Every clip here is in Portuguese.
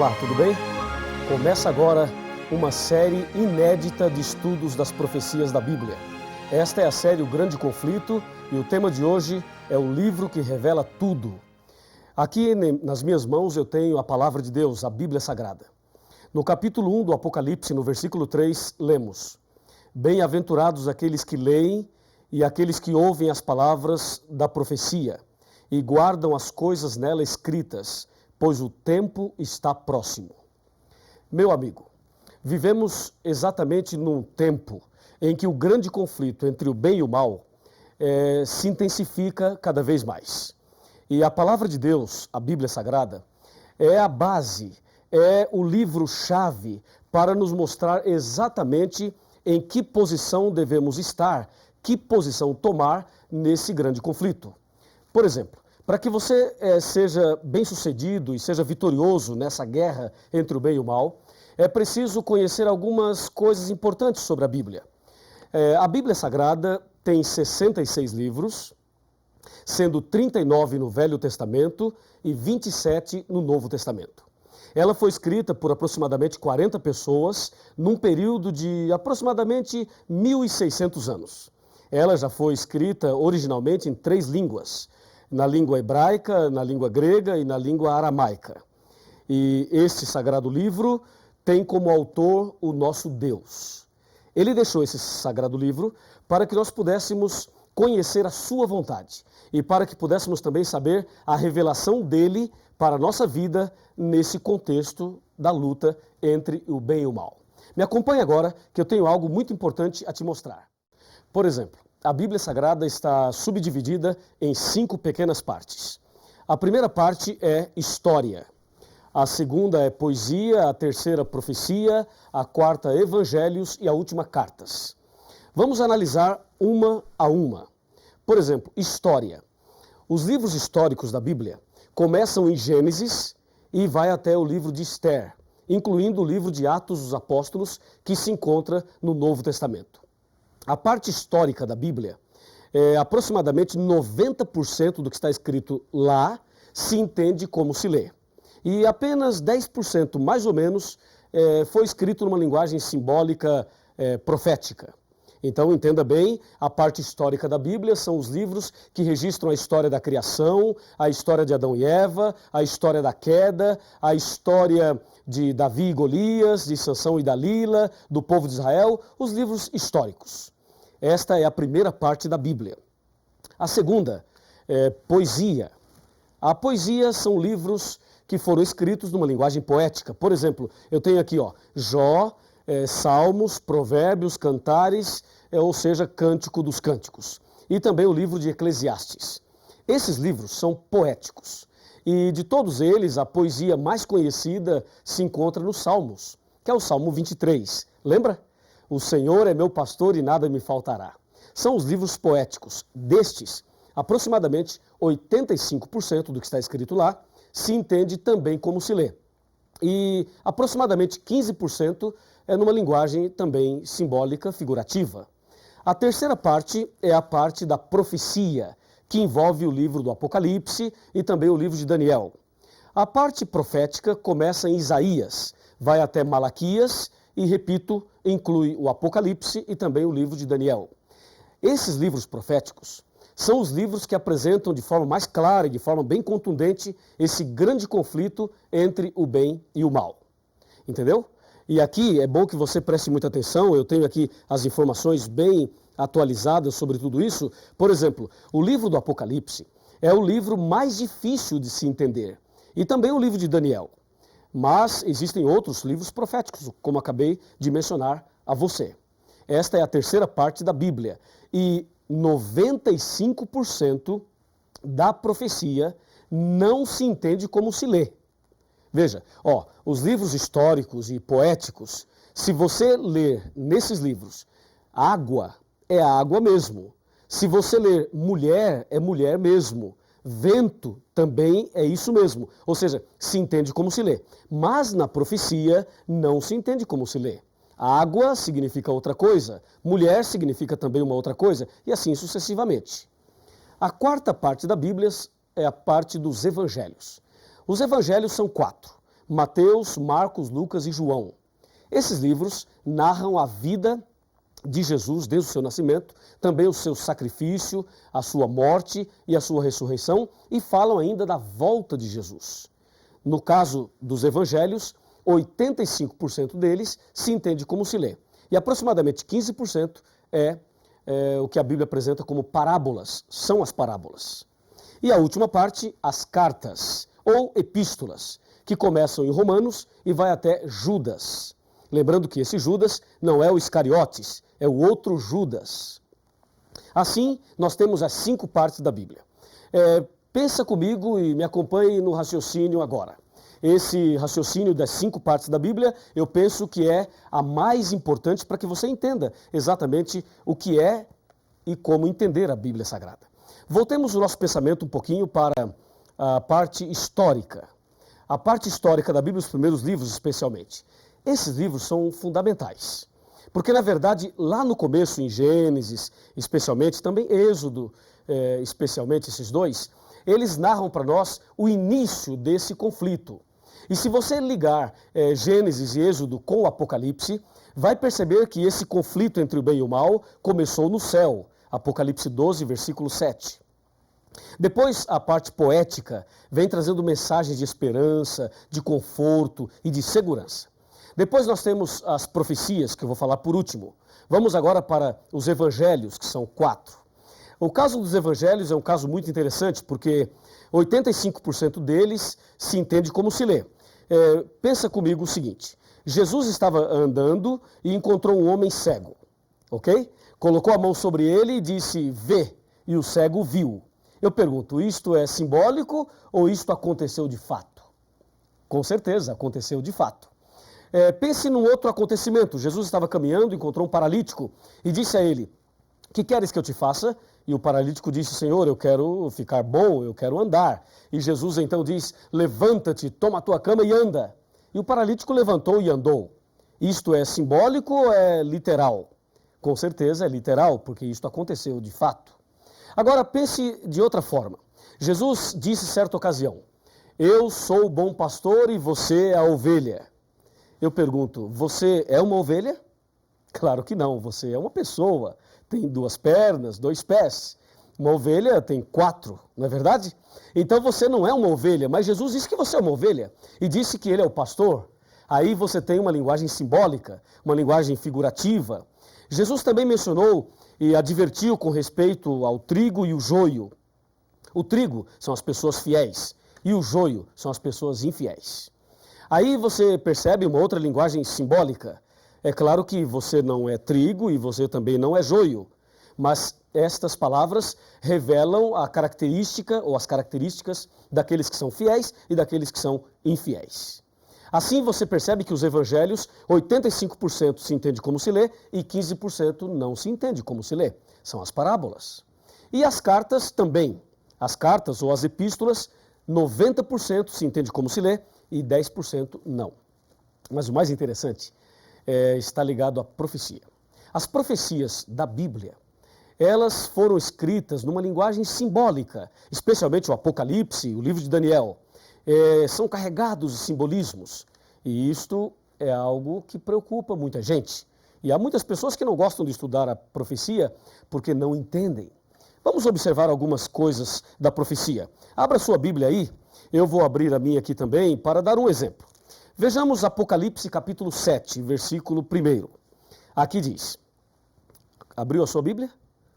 Olá, tudo bem? Começa agora uma série inédita de estudos das profecias da Bíblia. Esta é a série O Grande Conflito e o tema de hoje é o livro que revela tudo. Aqui nas minhas mãos eu tenho a palavra de Deus, a Bíblia Sagrada. No capítulo 1 do Apocalipse, no versículo 3, lemos: Bem-aventurados aqueles que leem e aqueles que ouvem as palavras da profecia e guardam as coisas nela escritas, pois o tempo está próximo. Meu amigo, vivemos exatamente num tempo em que o grande conflito entre o bem e o mal se intensifica cada vez mais. E a palavra de Deus, a Bíblia Sagrada, é a base, é o livro-chave para nos mostrar exatamente em que posição devemos estar, que posição tomar nesse grande conflito. Por exemplo, para que você seja bem-sucedido e seja vitorioso nessa guerra entre o bem e o mal, é preciso conhecer algumas coisas importantes sobre a Bíblia. A Bíblia Sagrada tem 66 livros, sendo 39 no Velho Testamento e 27 no Novo Testamento. Ela foi escrita por aproximadamente 40 pessoas, num período de aproximadamente 1.600 anos. Ela já foi escrita originalmente em 3 línguas, na língua hebraica, na língua grega e na língua aramaica. E este sagrado livro tem como autor o nosso Deus. Ele deixou esse sagrado livro para que nós pudéssemos conhecer a sua vontade e para que pudéssemos também saber a revelação dele para a nossa vida nesse contexto da luta entre o bem e o mal. Me acompanhe agora que eu tenho algo muito importante a te mostrar. Por exemplo, a Bíblia Sagrada está subdividida em 5 pequenas partes. A primeira parte é história, a segunda é poesia, a terceira profecia, a quarta evangelhos e a última cartas. Vamos analisar uma a uma. Por exemplo, história. Os livros históricos da Bíblia começam em Gênesis e vai até o livro de Esther, incluindo o livro de Atos dos Apóstolos, que se encontra no Novo Testamento. A parte histórica da Bíblia, aproximadamente 90% do que está escrito lá se entende como se lê. E apenas 10%, mais ou menos, foi escrito numa linguagem simbólica profética. Então, entenda bem, a parte histórica da Bíblia são os livros que registram a história da criação, a história de Adão e Eva, a história da queda, a história de Davi e Golias, de Sansão e Dalila, do povo de Israel, os livros históricos. Esta é a primeira parte da Bíblia. A segunda é poesia. A poesia são livros que foram escritos numa linguagem poética. Por exemplo, eu tenho aqui Jó, Salmos, Provérbios, Cantares, ou seja, Cântico dos Cânticos. E também o livro de Eclesiastes. Esses livros são poéticos. E de todos eles, a poesia mais conhecida se encontra nos Salmos, que é o Salmo 23. Lembra? O Senhor é meu pastor e nada me faltará. São os livros poéticos. Destes, aproximadamente 85% do que está escrito lá se entende também como se lê. E aproximadamente 15% é numa linguagem também simbólica, figurativa. A terceira parte é a parte da profecia, que envolve o livro do Apocalipse e também o livro de Daniel. A parte profética começa em Isaías, vai até Malaquias e, repito, inclui o Apocalipse e também o livro de Daniel. Esses livros proféticos são os livros que apresentam de forma mais clara e de forma bem contundente esse grande conflito entre o bem e o mal. Entendeu? E aqui é bom que você preste muita atenção, eu tenho aqui as informações bem atualizadas sobre tudo isso. Por exemplo, o livro do Apocalipse é o livro mais difícil de se entender. E também o livro de Daniel. Mas existem outros livros proféticos, como acabei de mencionar a você. Esta é a terceira parte da Bíblia. E 95% da profecia não se entende como se lê. Veja, os livros históricos e poéticos, se você ler nesses livros, água é água mesmo. Se você ler mulher, é mulher mesmo. Vento também é isso mesmo. Ou seja, se entende como se lê. Mas na profecia não se entende como se lê. Água significa outra coisa, mulher significa também uma outra coisa, e assim sucessivamente. A quarta parte da Bíblia é a parte dos evangelhos. Os evangelhos são 4, Mateus, Marcos, Lucas e João. Esses livros narram a vida de Jesus desde o seu nascimento, também o seu sacrifício, a sua morte e a sua ressurreição, e falam ainda da volta de Jesus. No caso dos evangelhos, 85% deles se entende como se lê, e aproximadamente 15% é o que a Bíblia apresenta como parábolas, são as parábolas. E a última parte, as cartas, ou epístolas, que começam em Romanos e vai até Judas. Lembrando que esse Judas não é o Iscariotes, é o outro Judas. Assim, nós temos as 5 partes da Bíblia. Pensa comigo e me acompanhe no raciocínio agora. Esse raciocínio das 5 partes da Bíblia, eu penso que é a mais importante para que você entenda exatamente o que é e como entender a Bíblia Sagrada. Voltemos o nosso pensamento um pouquinho para a parte histórica. A parte histórica da Bíblia, os primeiros livros especialmente. Esses livros são fundamentais. Porque, na verdade, lá no começo, em Gênesis, especialmente, também Êxodo, especialmente esses dois, eles narram para nós o início desse conflito. E se você ligar Gênesis e Êxodo com o Apocalipse, vai perceber que esse conflito entre o bem e o mal começou no céu. Apocalipse 12, versículo 7. Depois, a parte poética vem trazendo mensagens de esperança, de conforto e de segurança. Depois nós temos as profecias, que eu vou falar por último. Vamos agora para os evangelhos, que são 4. O caso dos evangelhos é um caso muito interessante, porque 85% deles se entende como se lê. Pensa comigo o seguinte, Jesus estava andando e encontrou um homem cego, ok? Colocou a mão sobre ele e disse, vê, e o cego viu. Eu pergunto, isto é simbólico ou isto aconteceu de fato? Com certeza, aconteceu de fato. Pense num outro acontecimento. Jesus estava caminhando, encontrou um paralítico e disse a ele, que queres que eu te faça? E o paralítico disse, Senhor, eu quero ficar bom, eu quero andar. E Jesus então diz, levanta-te, toma a tua cama e anda. E o paralítico levantou e andou. Isto é simbólico ou é literal? Com certeza é literal, porque isto aconteceu de fato. Agora pense de outra forma. Jesus disse certa ocasião, eu sou o bom pastor e você é a ovelha. Eu pergunto, você é uma ovelha? Claro que não, você é uma pessoa, tem 2 pernas, 2 pés. Uma ovelha tem 4, não é verdade? Então você não é uma ovelha, mas Jesus disse que você é uma ovelha e disse que ele é o pastor. Aí você tem uma linguagem simbólica, uma linguagem figurativa. Jesus também mencionou e advertiu com respeito ao trigo e o joio. O trigo são as pessoas fiéis e o joio são as pessoas infiéis. Aí você percebe uma outra linguagem simbólica. É claro que você não é trigo e você também não é joio, mas estas palavras revelam a característica ou as características daqueles que são fiéis e daqueles que são infiéis. Assim você percebe que os evangelhos, 85% se entende como se lê e 15% não se entende como se lê. São as parábolas. E as cartas também. As cartas ou as epístolas, 90% se entende como se lê e 10% não. Mas o mais interessante está ligado à profecia. As profecias da Bíblia, elas foram escritas numa linguagem simbólica, especialmente o Apocalipse, o livro de Daniel. São carregados de simbolismos, e isto é algo que preocupa muita gente. E há muitas pessoas que não gostam de estudar a profecia porque não entendem. Vamos observar algumas coisas da profecia. Abra sua Bíblia aí, eu vou abrir a minha aqui também para dar um exemplo. Vejamos Apocalipse capítulo 7, versículo 1. Aqui diz, abriu a sua Bíblia?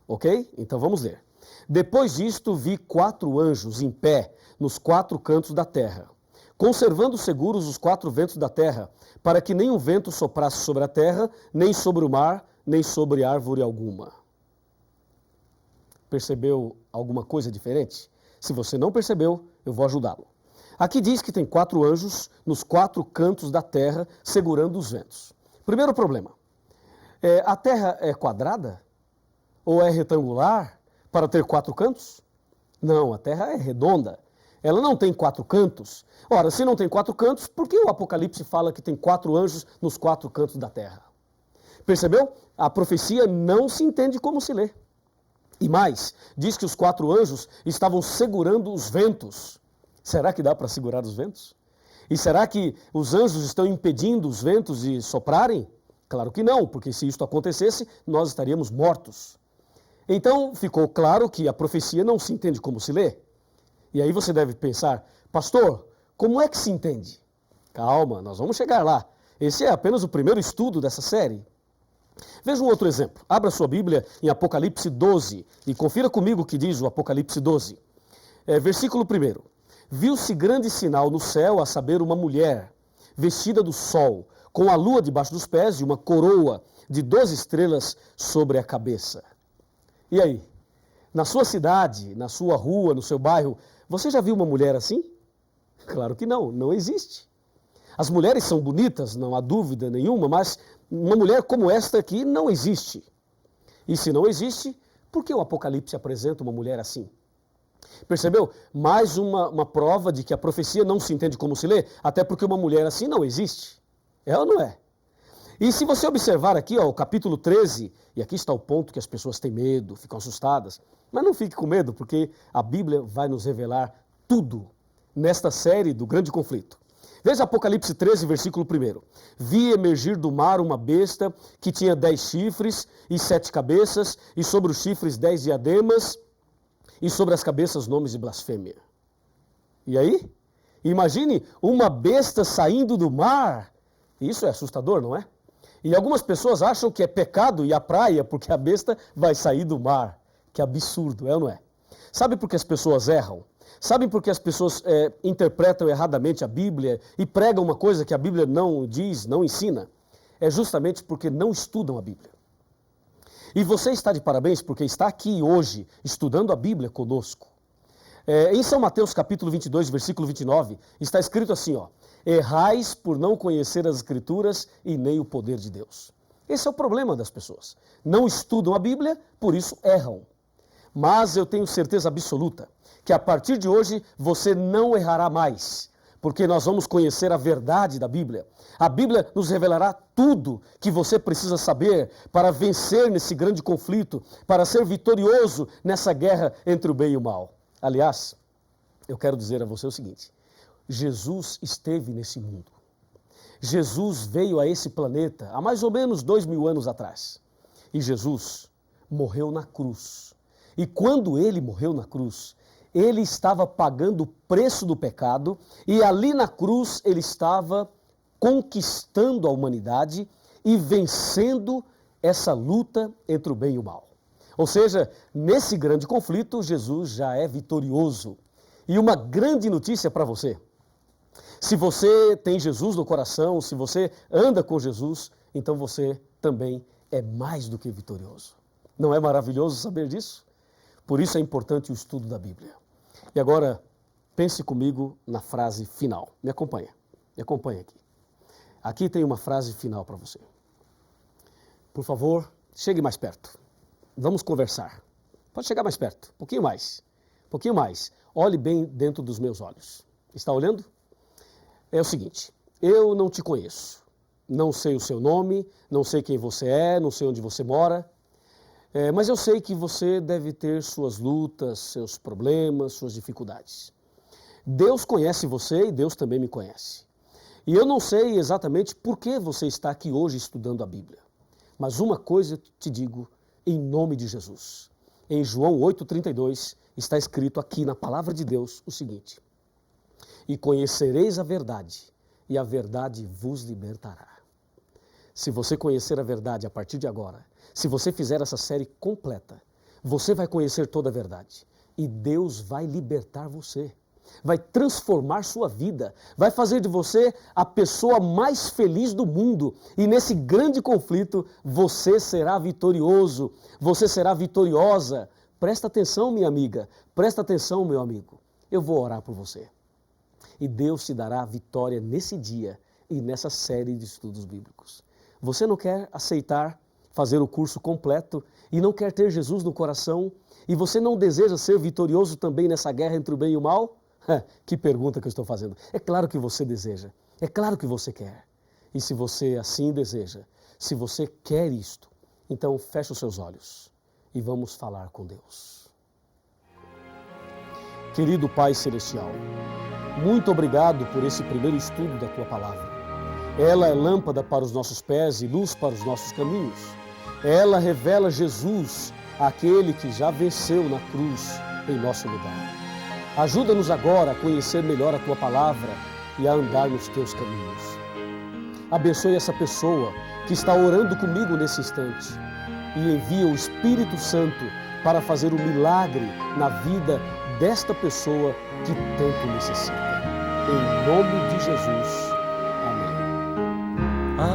Ok? Então vamos ler. Depois disto vi 4 anjos em pé nos 4 cantos da terra, conservando seguros os 4 ventos da terra, para que nenhum vento soprasse sobre a terra, nem sobre o mar, nem sobre árvore alguma. Percebeu alguma coisa diferente? Se você não percebeu, eu vou ajudá-lo. Aqui diz que tem 4 anjos nos 4 cantos da terra, segurando os ventos. Primeiro problema, a terra é quadrada? Ou é retangular para ter 4 cantos? Não, a terra é redonda. Ela não tem 4 cantos. Ora, se não tem 4 cantos, por que o Apocalipse fala que tem 4 anjos nos 4 cantos da terra? Percebeu? A profecia não se entende como se lê. E mais, diz que os 4 anjos estavam segurando os ventos. Será que dá para segurar os ventos? E será que os anjos estão impedindo os ventos de soprarem? Claro que não, porque se isto acontecesse, nós estaríamos mortos. Então ficou claro que a profecia não se entende como se lê. E aí você deve pensar, pastor, como é que se entende? Calma, nós vamos chegar lá. Esse é apenas o primeiro estudo dessa série. Veja um outro exemplo. Abra sua Bíblia em Apocalipse 12 e confira comigo o que diz o Apocalipse 12. Versículo 1. Viu-se grande sinal no céu, a saber, uma mulher, vestida do sol, com a lua debaixo dos pés e uma coroa de 12 estrelas sobre a cabeça. E aí? Na sua cidade, na sua rua, no seu bairro, você já viu uma mulher assim? Claro que não, não existe. As mulheres são bonitas, não há dúvida nenhuma, mas uma mulher como esta aqui não existe. E se não existe, por que o Apocalipse apresenta uma mulher assim? Percebeu? Mais uma prova de que a profecia não se entende como se lê, até porque uma mulher assim não existe. É ou não é? E se você observar aqui, o capítulo 13, e aqui está o ponto que as pessoas têm medo, ficam assustadas, mas não fique com medo, porque a Bíblia vai nos revelar tudo nesta série do grande conflito. Veja Apocalipse 13, versículo 1. Vi emergir do mar uma besta que tinha 10 chifres e 7 cabeças, e sobre os chifres 10 diademas, e sobre as cabeças nomes de blasfêmia. E aí? Imagine uma besta saindo do mar. Isso é assustador, não é? E algumas pessoas acham que é pecado ir à praia porque a besta vai sair do mar. Que absurdo, é ou não é? Sabe por que as pessoas erram? Sabem por que as pessoas interpretam erradamente a Bíblia e pregam uma coisa que a Bíblia não diz, não ensina? É justamente porque não estudam a Bíblia. E você está de parabéns porque está aqui hoje estudando a Bíblia conosco. Em São Mateus capítulo 22, versículo 29, está escrito assim, errais por não conhecer as Escrituras e nem o poder de Deus. Esse é o problema das pessoas. Não estudam a Bíblia, por isso erram. Mas eu tenho certeza absoluta que a partir de hoje você não errará mais, porque nós vamos conhecer a verdade da Bíblia. A Bíblia nos revelará tudo que você precisa saber para vencer nesse grande conflito, para ser vitorioso nessa guerra entre o bem e o mal. Aliás, eu quero dizer a você o seguinte, Jesus esteve nesse mundo. Jesus veio a esse planeta há mais ou menos 2000 anos atrás. E Jesus morreu na cruz. E quando ele morreu na cruz, ele estava pagando o preço do pecado e ali na cruz ele estava conquistando a humanidade e vencendo essa luta entre o bem e o mal. Ou seja, nesse grande conflito, Jesus já é vitorioso. E uma grande notícia para você. Se você tem Jesus no coração, se você anda com Jesus, então você também é mais do que vitorioso. Não é maravilhoso saber disso? Por isso é importante o estudo da Bíblia. E agora, pense comigo na frase final. Me acompanha aqui. Aqui tem uma frase final para você. Por favor, chegue mais perto. Vamos conversar. Pode chegar mais perto, um pouquinho mais. Olhe bem dentro dos meus olhos. Está olhando? É o seguinte, eu não te conheço. Não sei o seu nome, não sei quem você é, não sei onde você mora. Mas eu sei que você deve ter suas lutas, seus problemas, suas dificuldades. Deus conhece você e Deus também me conhece. E eu não sei exatamente por que você está aqui hoje estudando a Bíblia. Mas uma coisa eu te digo, em nome de Jesus. Em João 8,32 está escrito aqui na palavra de Deus o seguinte: e conhecereis a verdade, e a verdade vos libertará. Se você conhecer a verdade a partir de agora, se você fizer essa série completa, você vai conhecer toda a verdade. E Deus vai libertar você. Vai transformar sua vida. Vai fazer de você a pessoa mais feliz do mundo. E nesse grande conflito, você será vitorioso. Você será vitoriosa. Presta atenção, minha amiga. Presta atenção, meu amigo. Eu vou orar por você. E Deus te dará vitória nesse dia e nessa série de estudos bíblicos. Você não quer aceitar fazer o curso completo e não quer ter Jesus no coração e você não deseja ser vitorioso também nessa guerra entre o bem e o mal? Que pergunta que eu estou fazendo. É claro que você deseja, é claro que você quer. E se você assim deseja, se você quer isto, então feche os seus olhos e vamos falar com Deus. Querido Pai Celestial, muito obrigado por esse primeiro estudo da Tua Palavra. Ela é lâmpada para os nossos pés e luz para os nossos caminhos. Ela revela Jesus, aquele que já venceu na cruz em nosso lugar. Ajuda-nos agora a conhecer melhor a Tua Palavra e a andar nos Teus caminhos. Abençoe essa pessoa que está orando comigo nesse instante e envia o Espírito Santo para fazer um milagre na vida desta pessoa que tanto necessita. Em nome de Jesus. Amém.